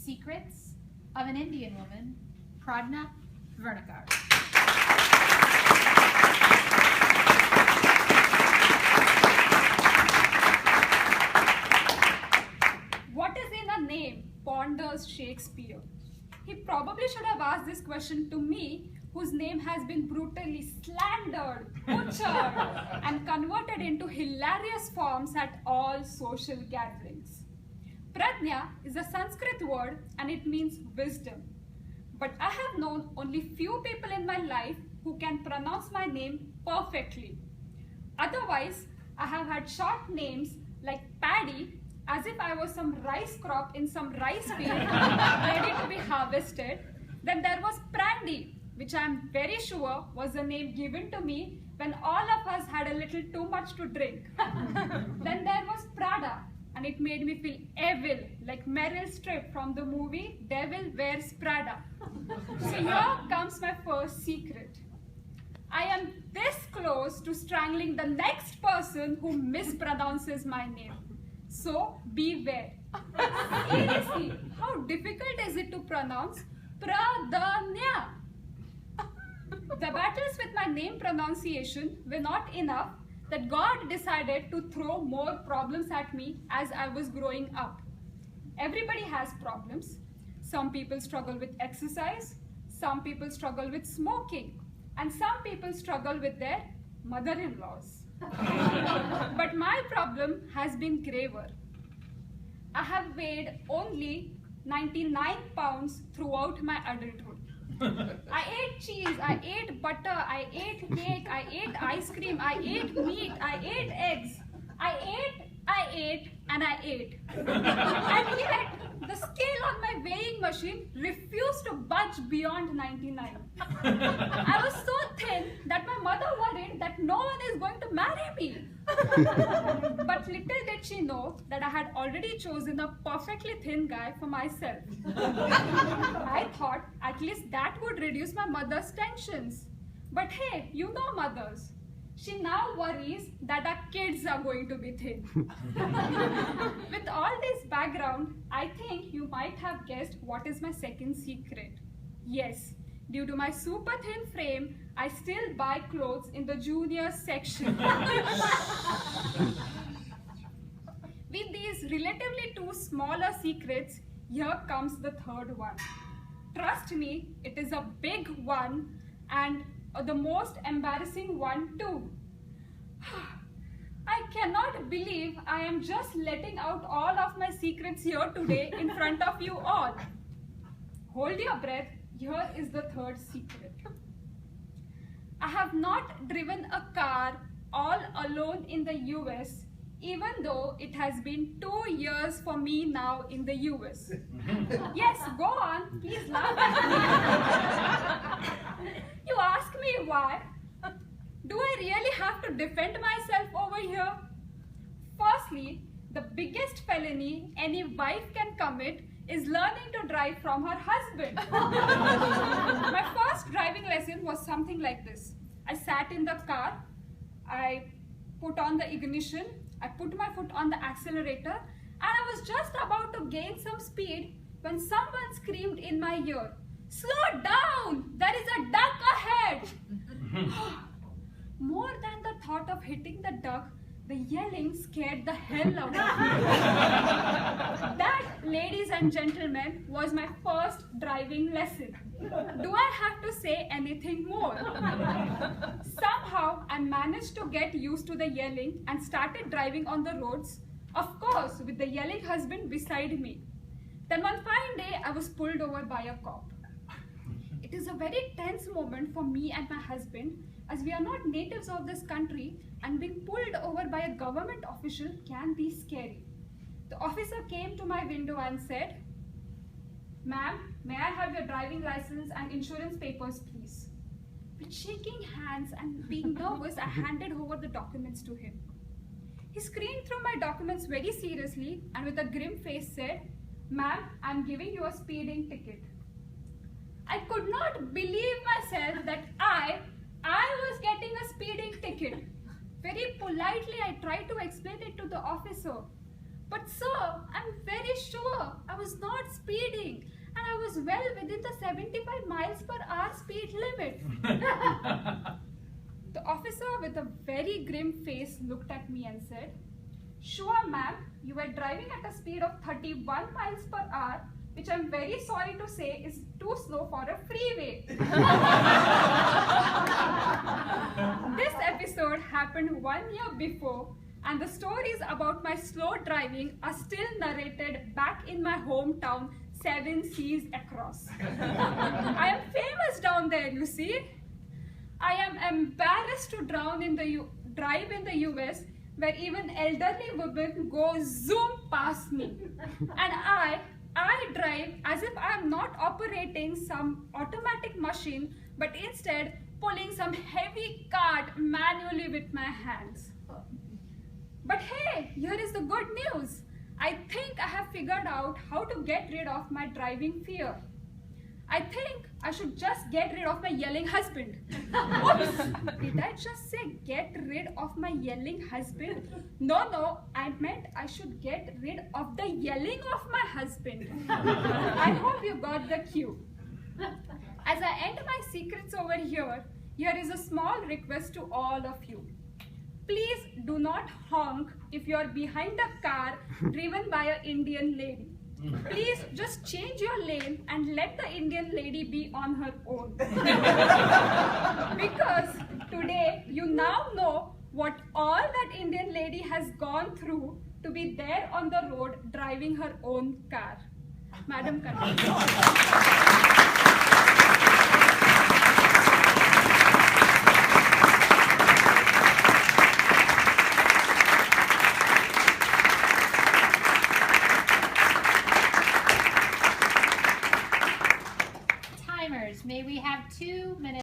Secrets of an Indian Woman, Pradnya Vernekar. What is in a name, ponders Shakespeare. He probably should have asked this question to me, whose name has been brutally slandered, butchered, and converted into hilarious forms at all social gatherings. Pradnya is a Sanskrit word and it means wisdom. But I have known only few people in my life who can pronounce my name perfectly. Otherwise, I have had short names like Paddy, as if I was some rice crop in some rice field ready to be harvested. Then there was Prandy, which I am very sure was a name given to me when all of us had a little too much to drink. Then there was Prada, and it made me feel evil, like Meryl Streep from the movie Devil Wears Prada. So here comes my first secret. I am this close to strangling the next person who mispronounces my name. So beware. Seriously, how difficult is it to pronounce Pradnya? The battles with my name pronunciation were not enough that God decided to throw more problems at me as I was growing up. Everybody has problems. Some people struggle with exercise, some people struggle with smoking, and some people struggle with their mother-in-laws. But my problem has been graver. I have weighed only 99 pounds throughout my adulthood. I ate cheese, I ate butter, I ate cake, I ate ice cream, I ate meat, I ate eggs. I ate, and I ate. And yet, the scale on my weighing machine refused to budge beyond 99. I was so thin that my mother worried that no one is going to marry me. But little did she know that I had already chosen a perfectly thin guy for myself. I thought at least that would reduce my mother's tensions. But hey, you know mothers. She now worries that our kids are going to be thin. With all this background, I think you might have guessed what is my second secret. Yes, due to my super thin frame, I still buy clothes in the junior section. With these relatively two smaller secrets, here comes the third one. Trust me, it is a big one and the most embarrassing one too. I cannot believe I am just letting out all of my secrets here today in front of you all. Hold your breath, here is the third secret. I have not driven a car all alone in the US, even though it has been 2 years for me now in the US. Yes, go on, please laugh at me. You ask me why? Do I really have to defend myself over here? Firstly, the biggest felony any wife can commit is learning to drive from her husband. My first driving lesson was something like this. I sat in the car, I put on the ignition, I put my foot on the accelerator, and I was just about to gain some speed when someone screamed in my ear, "Slow down! There is a duck ahead!" More than the thought of hitting the duck, the yelling scared the hell out of me. That, ladies and gentlemen, was my first driving lesson. Do I have to say anything more? Somehow, I managed to get used to the yelling and started driving on the roads, of course, with the yelling husband beside me. Then one fine day, I was pulled over by a cop. It is a very tense moment for me and my husband, as we are not natives of this country, and being pulled over by a government official can be scary. The officer came to my window and said, "Ma'am, may I have your driving license and insurance papers, please?" With shaking hands and being nervous, I handed over the documents to him. He screened through my documents very seriously and with a grim face said, "Ma'am, I'm giving you a speeding ticket." I could not believe myself that I was getting a speeding ticket. Very politely, I tried to explain it to the officer. But sir, I'm very sure I was not speeding and I was well within the 75 miles per hour speed limit. The officer with a very grim face looked at me and said, "Sure ma'am, you were driving at a speed of 31 miles per hour, which I'm very sorry to say is too slow for a freeway." This episode happened 1 year before, and the stories about my slow driving are still narrated back in my hometown 7 seas across. I am famous down there, you see. I am embarrassed to drive in the US, where even elderly women go zoom past me. And I drive as if I am not operating some automatic machine, but instead pulling some heavy cart manually with my hands. But hey, here is the good news. I think I have figured out how to get rid of my driving fear. I think I should just get rid of my yelling husband. Oops, did I just say get rid of my yelling husband? No, I meant I should get rid of the yelling of my husband. I hope you got the cue. As I end my secrets over here, here is a small request to all of you. Please do not honk if you are behind a car driven by an Indian lady. Please just change your lane and let the Indian lady be on her own. Because today you now know what all that Indian lady has gone through to be there on the road driving her own car. Madam Conductor. May we have 2 minutes?